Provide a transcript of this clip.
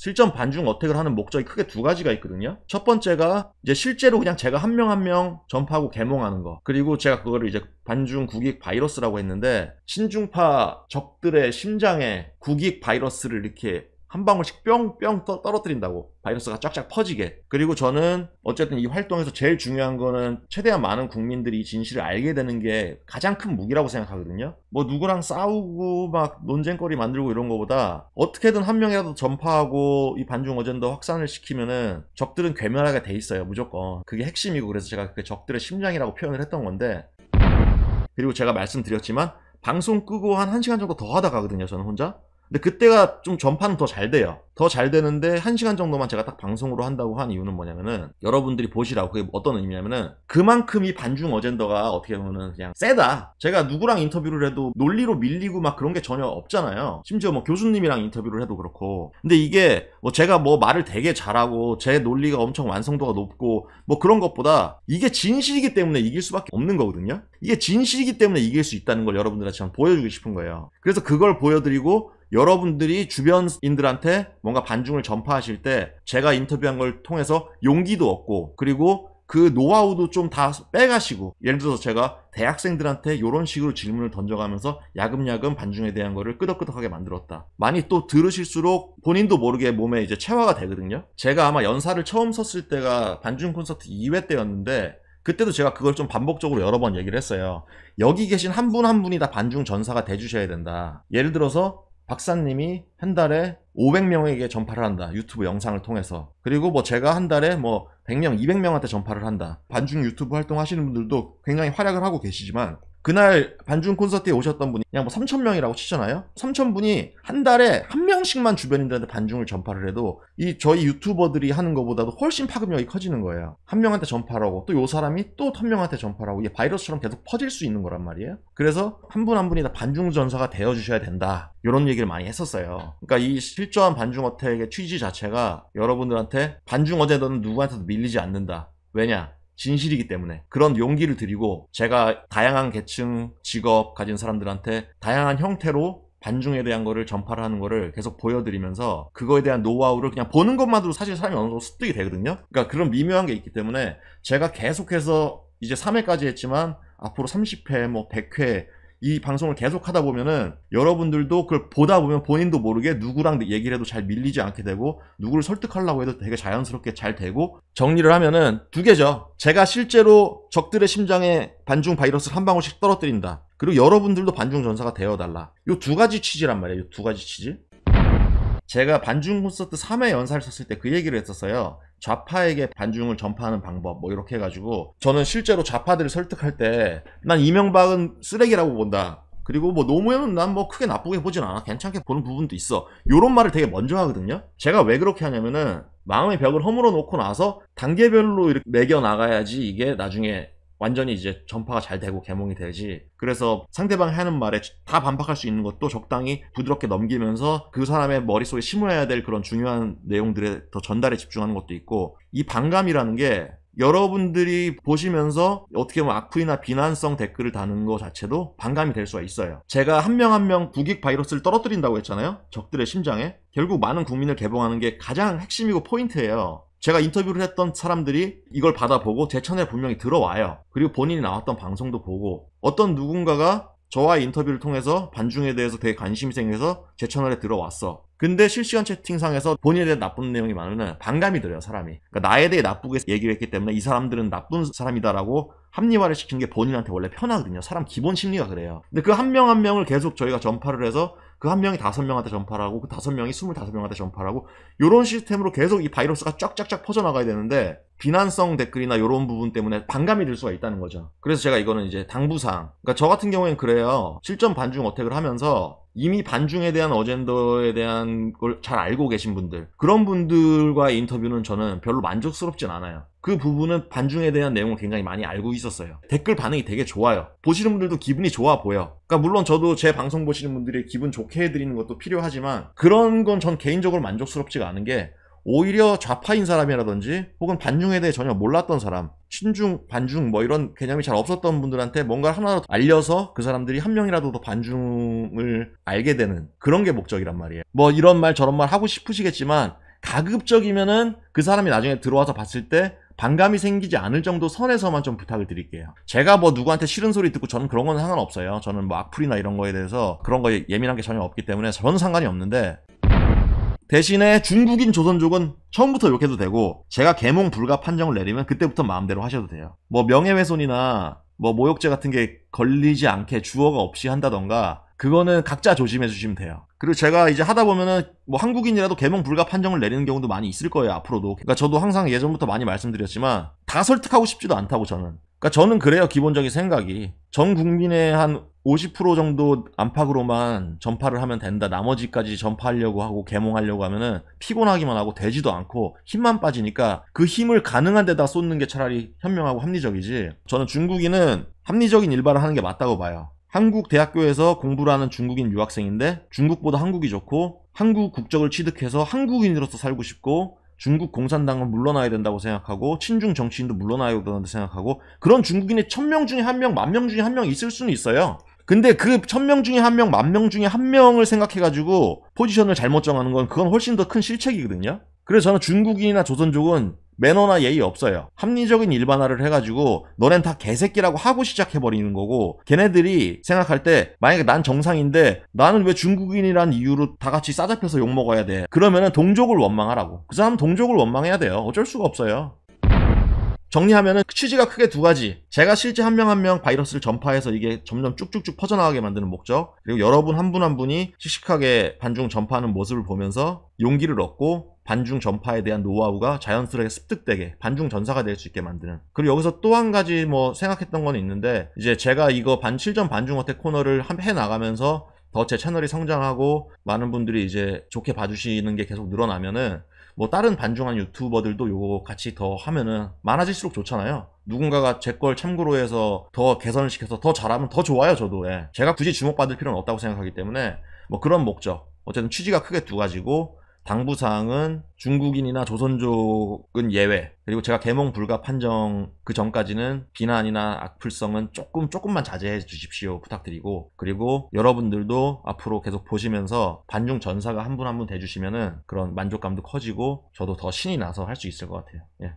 실전 반중 어택을 하는 목적이 크게 두 가지가 있거든요. 첫 번째가 이제 실제로 그냥 제가 한 명 한 명 전파하고 개몽하는 거. 그리고 제가 그거를 이제 반중 국익 바이러스라고 했는데, 신중파 적들의 심장에 국익 바이러스를 이렇게 한 방울씩 뿅뿅 떨어뜨린다고, 바이러스가 쫙쫙 퍼지게. 그리고 저는 어쨌든 이 활동에서 제일 중요한 거는 최대한 많은 국민들이 이 진실을 알게 되는 게 가장 큰 무기라고 생각하거든요. 뭐 누구랑 싸우고 막 논쟁거리 만들고 이런 거보다 어떻게든 한 명이라도 전파하고 이 반중 어젠더 확산을 시키면은 적들은 괴멸하게 돼 있어요, 무조건. 그게 핵심이고, 그래서 제가 그 적들의 심장이라고 표현을 했던 건데, 그리고 제가 말씀드렸지만 방송 끄고 한 1시간 정도 더 하다 가거든요, 저는 혼자. 근데 그때가 좀 전파는 더 잘 돼요. 더 잘 되는데 1시간 정도만 제가 딱 방송으로 한다고 한 이유는 뭐냐면은, 여러분들이 보시라고. 그게 어떤 의미냐면은, 그만큼 이 반중 어젠더가 어떻게 보면은 그냥 세다. 제가 누구랑 인터뷰를 해도 논리로 밀리고 막 그런 게 전혀 없잖아요. 심지어 뭐 교수님이랑 인터뷰를 해도 그렇고. 근데 이게 뭐 제가 뭐 말을 되게 잘하고 제 논리가 엄청 완성도가 높고 뭐 그런 것보다, 이게 진실이기 때문에 이길 수밖에 없는 거거든요. 이게 진실이기 때문에 이길 수 있다는 걸 여러분들한테 저는 보여주고 싶은 거예요. 그래서 그걸 보여드리고, 여러분들이 주변인들한테 뭔가 반중을 전파하실 때 제가 인터뷰한 걸 통해서 용기도 얻고, 그리고 그 노하우도 좀 다 빼가시고, 예를 들어서 제가 대학생들한테 이런 식으로 질문을 던져가면서 야금야금 반중에 대한 거를 끄덕끄덕하게 만들었다. 많이 또 들으실수록 본인도 모르게 몸에 이제 체화가 되거든요. 제가 아마 연사를 처음 섰을 때가 반중 콘서트 2회 때였는데, 그때도 제가 그걸 좀 반복적으로 여러 번 얘기를 했어요. 여기 계신 한 분 한 분이 다 반중 전사가 돼주셔야 된다. 예를 들어서 박사님이 한 달에 500명에게 전파를 한다, 유튜브 영상을 통해서. 그리고 뭐 제가 한 달에 뭐 100명, 200명한테 전파를 한다. 반중 유튜브 활동하시는 분들도 굉장히 활약을 하고 계시지만, 그날 반중 콘서트에 오셨던 분이 그냥 뭐 3,000명이라고 치잖아요. 3,000분이 한 달에 한 명씩만 주변인들한테 반중을 전파를 해도 이 저희 유튜버들이 하는 것보다도 훨씬 파급력이 커지는 거예요. 한 명한테 전파하고 또 요 사람이 또 한 명한테 전파하고, 이게 바이러스처럼 계속 퍼질 수 있는 거란 말이에요. 그래서 한 분 한 분이 다 반중 전사가 되어 주셔야 된다, 이런 얘기를 많이 했었어요. 그러니까 이 실저한 반중 어택의 취지 자체가 여러분들한테 반중 어제너는 누구한테도 밀리지 않는다. 왜냐? 진실이기 때문에. 그런 용기를 드리고, 제가 다양한 계층, 직업 가진 사람들한테 다양한 형태로 반중에 대한 거를 전파를 하는 거를 계속 보여드리면서, 그거에 대한 노하우를 그냥 보는 것만으로도 사실 사람이 어느 정도 습득이 되거든요. 그러니까 그런 미묘한 게 있기 때문에 제가 계속해서 이제 3회까지 했지만 앞으로 30회, 뭐 100회 이 방송을 계속 하다 보면은 여러분들도 그걸 보다 보면 본인도 모르게 누구랑 얘기를 해도 잘 밀리지 않게 되고, 누구를 설득하려고 해도 되게 자연스럽게 잘 되고. 정리를 하면은 두 개죠. 제가 실제로 적들의 심장에 반중 바이러스를 한 방울씩 떨어뜨린다. 그리고 여러분들도 반중 전사가 되어달라. 요 두 가지 취지란 말이에요. 요 두 가지 취지. 제가 반중 콘서트 3회 연사를 썼을 때 그 얘기를 했었어요. 좌파에게 반중을 전파하는 방법, 뭐 이렇게 해가지고, 저는 실제로 좌파들을 설득할 때 난 이명박은 쓰레기라고 본다, 그리고 뭐 노무현은 난 뭐 크게 나쁘게 보진 않아, 괜찮게 보는 부분도 있어, 요런 말을 되게 먼저 하거든요. 제가 왜 그렇게 하냐면은, 마음의 벽을 허물어 놓고 나서 단계별로 이렇게 매겨 나가야지 이게 나중에 완전히 이제 전파가 잘 되고 개몽이 되지. 그래서 상대방이 하는 말에 다 반박할 수 있는 것도 적당히 부드럽게 넘기면서 그 사람의 머릿속에 심어야 될 그런 중요한 내용들에 더 전달에 집중하는 것도 있고, 이 반감이라는 게 여러분들이 보시면서 어떻게 보면 악플이나 비난성 댓글을 다는 것 자체도 반감이 될 수가 있어요. 제가 한 명 한 명 국익 바이러스를 떨어뜨린다고 했잖아요, 적들의 심장에. 결국 많은 국민을 개봉하는 게 가장 핵심이고 포인트예요. 제가 인터뷰를 했던 사람들이 이걸 받아보고 제 채널에 분명히 들어와요. 그리고 본인이 나왔던 방송도 보고, 어떤 누군가가 저와의 인터뷰를 통해서 반중에 대해서 되게 관심이 생겨서 제 채널에 들어왔어. 근데 실시간 채팅상에서 본인에 대해 나쁜 내용이 많으면 반감이 들어요, 사람이. 그러니까 나에 대해 나쁘게 얘기를 했기 때문에 이 사람들은 나쁜 사람이다라고 합리화를 시키는 게 본인한테 원래 편하거든요. 사람 기본 심리가 그래요. 근데 그 한 명 한 명을 계속 저희가 전파를 해서 그 한 명이 5명한테 전파를 하고, 그 5명이 25명한테 전파를 하고, 요런 시스템으로 계속 이 바이러스가 쫙쫙쫙 퍼져나가야 되는데, 비난성 댓글이나 요런 부분 때문에 반감이 들 수가 있다는 거죠. 그래서 제가 이거는 이제 당부사항, 그러니까 저 같은 경우에는 그래요. 실전 반중 어택을 하면서 이미 반중에 대한 어젠더에 대한 걸 잘 알고 계신 분들, 그런 분들과의 인터뷰는 저는 별로 만족스럽진 않아요. 그 부분은 반중에 대한 내용을 굉장히 많이 알고 있었어요. 댓글 반응이 되게 좋아요. 보시는 분들도 기분이 좋아 보여. 그러니까 물론 저도 제 방송 보시는 분들이 기분 좋게 해드리는 것도 필요하지만, 그런 건 전 개인적으로 만족스럽지가 않은 게, 오히려 좌파인 사람이라든지 혹은 반중에 대해 전혀 몰랐던 사람, 친중, 반중 뭐 이런 개념이 잘 없었던 분들한테 뭔가 하나라도 알려서 그 사람들이 한 명이라도 더 반중을 알게 되는 그런 게 목적이란 말이에요. 뭐 이런 말 저런 말 하고 싶으시겠지만, 가급적이면은 그 사람이 나중에 들어와서 봤을 때 반감이 생기지 않을 정도 선에서만 좀 부탁을 드릴게요. 제가 뭐 누구한테 싫은 소리 듣고 저는 그런 건 상관없어요. 저는 뭐 악플이나 이런 거에 대해서 그런 거에 예민한 게 전혀 없기 때문에 저는 상관이 없는데, 대신에 중국인 조선족은 처음부터 욕해도 되고 제가 계몽 불가 판정을 내리면 그때부터 마음대로 하셔도 돼요. 뭐 명예훼손이나 뭐 모욕죄 같은 게 걸리지 않게 주어가 없이 한다던가 그거는 각자 조심해 주시면 돼요. 그리고 제가 이제 하다 보면은 뭐 한국인이라도 계몽 불가 판정을 내리는 경우도 많이 있을 거예요, 앞으로도. 그러니까 저도 항상 예전부터 많이 말씀드렸지만 다 설득하고 싶지도 않다고 저는. 그러니까 저는 그래요. 기본적인 생각이 전 국민의 한 50% 정도 안팎으로만 전파를 하면 된다. 나머지까지 전파하려고 하고 계몽하려고 하면은 피곤하기만 하고 되지도 않고 힘만 빠지니까 그 힘을 가능한 데다 쏟는 게 차라리 현명하고 합리적이지. 저는 중국인은 합리적인 일반을 하는 게 맞다고 봐요. 한국 대학교에서 공부를 하는 중국인 유학생인데 중국보다 한국이 좋고 한국 국적을 취득해서 한국인으로서 살고 싶고 중국 공산당은 물러나야 된다고 생각하고 친중 정치인도 물러나야 된다고 생각하고 그런 중국인이 1000명 중에 1명, 10,000명 중에 1명 있을 수는 있어요. 근데 그 1000명 중에 1명, 10,000명 중에 1명을 생각해가지고 포지션을 잘못 정하는 건 그건 훨씬 더 큰 실책이거든요. 그래서 저는 중국인이나 조선족은 매너나 예의 없어요. 합리적인 일반화를 해가지고 너넨 다 개새끼라고 하고 시작해버리는 거고, 걔네들이 생각할 때 만약에 난 정상인데 나는 왜 중국인이란 이유로 다 같이 싸잡혀서 욕먹어야 돼, 그러면은 동족을 원망하라고. 그 사람은 동족을 원망해야 돼요. 어쩔 수가 없어요. 정리하면은 취지가 크게 두 가지. 제가 실제 한 명 한 명 바이러스를 전파해서 이게 점점 쭉쭉쭉 퍼져나가게 만드는 목적, 그리고 여러분 한 분 한 분이 씩씩하게 반중 전파하는 모습을 보면서 용기를 얻고 반중 전파에 대한 노하우가 자연스럽게 습득되게 반중 전사가 될 수 있게 만드는. 그리고 여기서 또 한 가지 뭐 생각했던 건 있는데, 이제 제가 이거 실전 반중 어택 코너를 해 나가면서 더 제 채널이 성장하고 많은 분들이 이제 좋게 봐주시는 게 계속 늘어나면은 뭐 다른 반중한 유튜버들도 요거 같이 더 하면은 많아질수록 좋잖아요. 누군가가 제 걸 참고로 해서 더 개선을 시켜서 더 잘하면 더 좋아요, 저도. 예. 제가 굳이 주목받을 필요는 없다고 생각하기 때문에 뭐 그런 목적. 어쨌든 취지가 크게 두 가지고, 당부사항은 중국인이나 조선족은 예외, 그리고 제가 계몽 불가 판정 그 전까지는 비난이나 악플성은 조금만 자제해 주십시오 부탁드리고, 그리고 여러분들도 앞으로 계속 보시면서 반중 전사가 한 분 한 분 돼주시면은 그런 만족감도 커지고 저도 더 신이 나서 할 수 있을 것 같아요. 예.